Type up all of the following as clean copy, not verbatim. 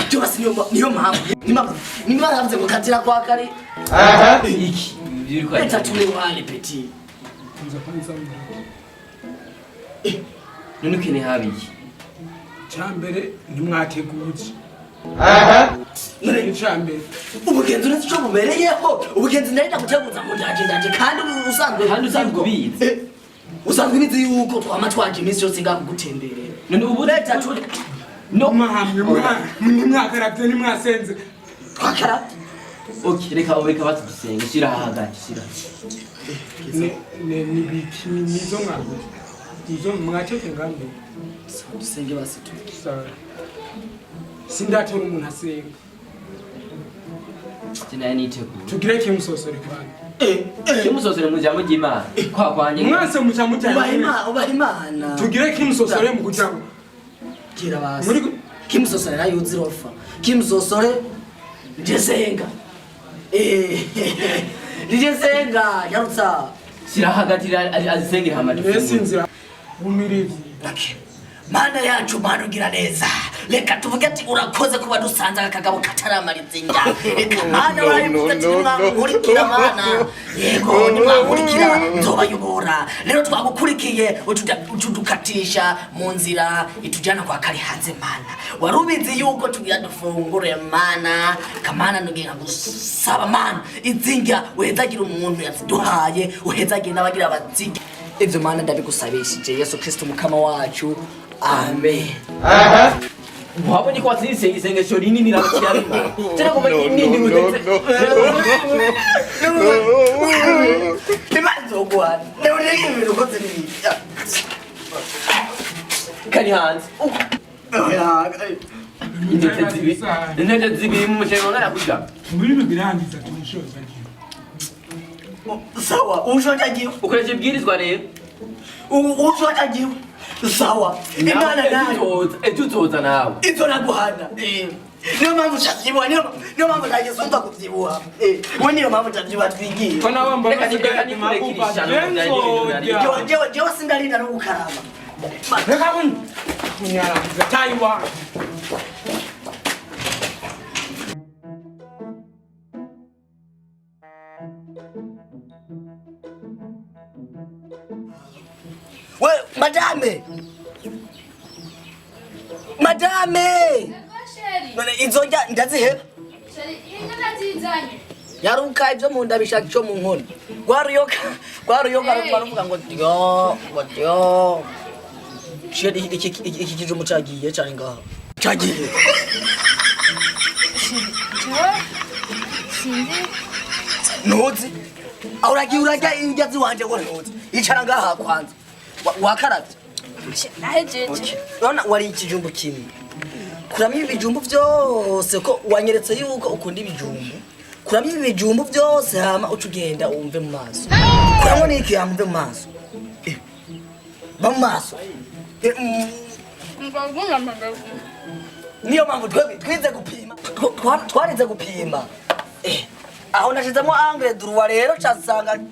Just niyo mama. Ni mama yavuze ngo katira kwa kare. Iki. Leta tule wale peti. None kene habiki. Cyambere ntimwateguye. None cyambere. Ubugenzi n'icyo bubereyeho. Ubugenzi narita guteguza ngo ndaje kandi usanzwe kubizi. Usanzwe bizi yuko twama twaje iminsi yose ngaho gutembere. None ubu leta tule no mahamwe mwakarabye ni mwasenze. Twakarabye. Okay, reka batudusenge shira hagati shira. Ne biki nizo ngabo. Nizo mwateke ngambe. Dusenge basitu. Sawa. Sindatora umuntu asenga. Tinaye niteko. Tugire kimusosore kwani. Kimusosore mu jambo ry'Imana. Kwa kwanje. Mwase mucamutya. Uba Imana. Tugire kimusosore mu kujango. Kira basi. Muri kimusosore na yuzirofa. Kimusosore jesenga. Jesenga yarutsa. Sira hagati azisengera hamadi. Yesinzira. Umirizi. Okay. Mana yacu manugira neza. Leka tuvuge ati urakoze kuba dusanze akagabo kataramarizinga. Mana warivuze ati mwamurikira mana. Yego ni mwamurikira nzobayobora. Rero twagukurikiye utudukatisha mu nzira itujana kwa kari hanze mana. Warubizi yuko tugira dufungure mana. Kamana nugira gusaba mana. Izinga uhezagira umuntu yaziduhaye, uhezagira n'abagira abazinga. Ivyo mana ndabigusabishije Yesu Kristo mukama wacu. Amen. Wabonye ko atise isengesho rinini n'abakirarima. Tera ko nini ngutse. Imanzo gwa. None ibintu ko ziri. Kani hanze. Ndetse zibi mu mashego ngara kuja. Muri birangiza tumushoza. Sawa, ushojagiwe. Ukoresha ibwirizwa rero. Ushojagiwe. Sawa. Imana nayo. Etutoza nawe. Ito naguhana. Niyo mpamvu cyabyibuha niyo mpamvu ntagisumba kubyibuha. We niyo mpamvu cyabyibuha twigiye. Ko nawe mbona ni kurekirisha jewe sindarinda no gukarama. Reka buni. Munyarangiza tayiwa. We, madame! None inzoga ndaziheba. Yaruka ibyo mu ndabishaka cyo mu nkono. Gwaruyoka ruvuga ngo dio. Sheri iki kijumbu cagiye cyane ngaha. Cagiye. Ntuzi. Urajya ingazi wanje ngo ntuzi. Icara ngaha kwanza. Wakarabye. Nahejeje. None wari ikijumbu kimwe. Kuramya ibijumbu byose ko wanyeretse yuko ukunda ibijumbu. Kuramya ibijumbu byose hama ucugenda umve mu maso. Kuramwa niki yamve mu maso. Ba mu maso. Niyo mpamvu twize gupima. Twarize gupima. Aho nashizemo angle droit rero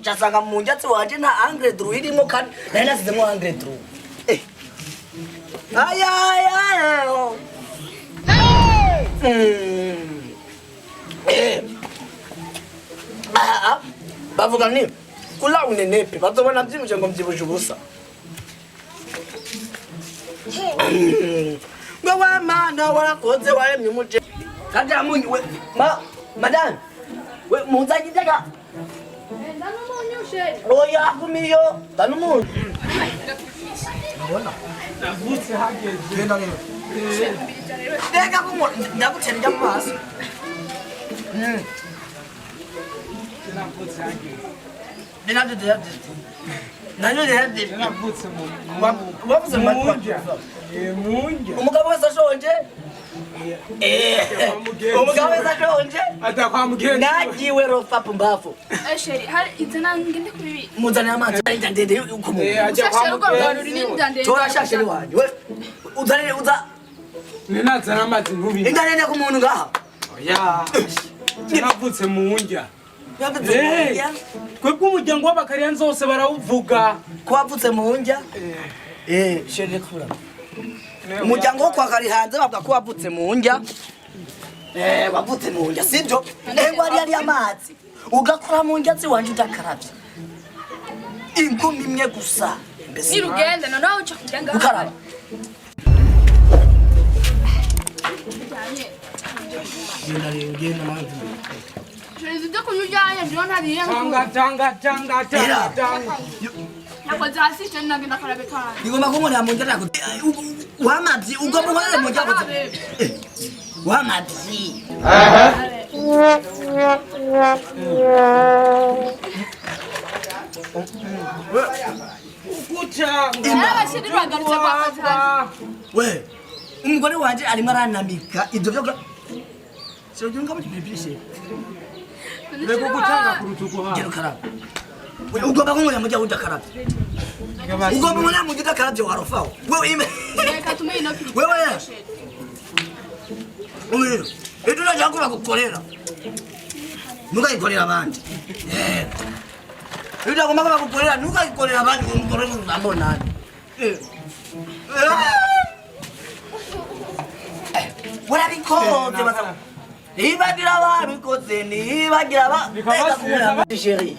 cyasanga mu njatsi wanje nta angle droit irimo kandi nari nasizemo angle droit. Bavuga ni kula unenepe bazobona byimuje ngo mbyibuje ubusa. Wewe mana warakoze waremye umuje. Kandi amunyu we madame we munzaji daga. Dano munyu sheri. Oya kumiyo dano munyu. Bona. Navutse hageze. Genda rero. Dega kumo ndagutera njya mu maso. Navutse hageze. umugabo wese ashonje umugabo wese ashonje nagiwe rofa pumbafu sheri hari izana ngende kuri muzana amazi ndende uko mu turashashe ni wanje we uzane uza ninazana amazi ntubi ingane ku muntu ngaha oya navutse mu njya kwebwe umuryango w'abakariya nzose barawuvuga ko wavutse mu njya sheri kura umuryango wo kwa kari hanze bavuga ko wavutse mu njya wavutse mu njya sibyo ngo ari amazi ugakora mu njya ziwanje udakaravye ingumi imwe gusa mbese ni rugenda noneho uca kujanga ukaraba genda manzi sheri zide kujanya ndio ntariye tanga nakoze hasi cyane nagenda karabe kana igomba kumona mu njya nako wamabyi ugomba kumona mu njya wamabyi we umugore wanje arimo aranamika ibyo byo sio junga muri bibishe rego gutanga kurutuko ha gero karaba ugomba kumona mu njya udakaraba ugomba kumona mu njya udakarabye warofaho wewe ime reka tumenye no wewe ejo najya kubagukorera nukayikorera abandi ejo agomba kubagukorera nukayikorera abandi umukorera uzambona warabikoze basa ibagira babikoze nibagira chérie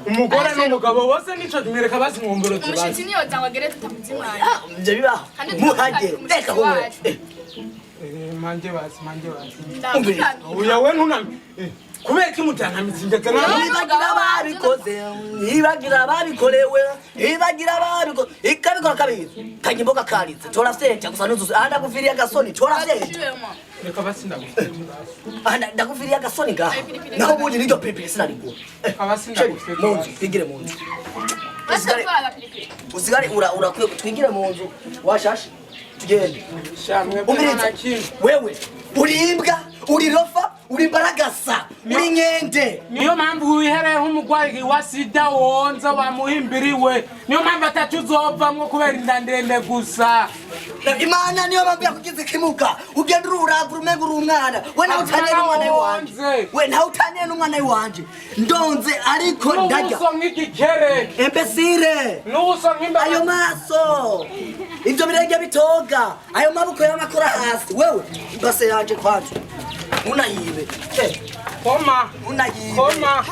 umugore n'umugabo bose nico tumereka bazimwomboro tubazi umushitsi niyo cyangwa gere tutamuzimwana ibyo bibaho muhage reka wowe manje basi ndakutana uya we ntunami kubera ko imujyana mitsinda ibagira babikoze ibagira babikorewe ibagira babikoze ikabikora kabiri kanyimboga karitse tora senja gusa nuzuze anda kufiriya gasoni tora senja reka basinda gufite anda ndakufiriya gasoni ngaha naho bunyi niryo pepe sinariko abasinda gufite munzu twigire munzu usigare urakwiye twigire munzu washashe tugende shamwe umiriza wewe urimbwa uri rofa uri baragasa uri nkende niyo mpamvu wihereye nk'umugwayi wa sida wonza wamuhimbiriwe niyo mpamvu atatuzovamwo kubera inda ndende gusa imana niyo mpamvu yakugize ikimuga ugenda ururavu umenga uri umwana we nawe utaniye n'umwana w'iwanje we nawe utaniye n'umwana w'iwanje ndonze ariko ndarya n'ubuso nk'igikere embesire n'ubuso nk'imbaga ayo maso ibyo birenge bitoga ayo maboko y'amakora hasi wewe ibase yanje kwanza unayibe koma unayibe koma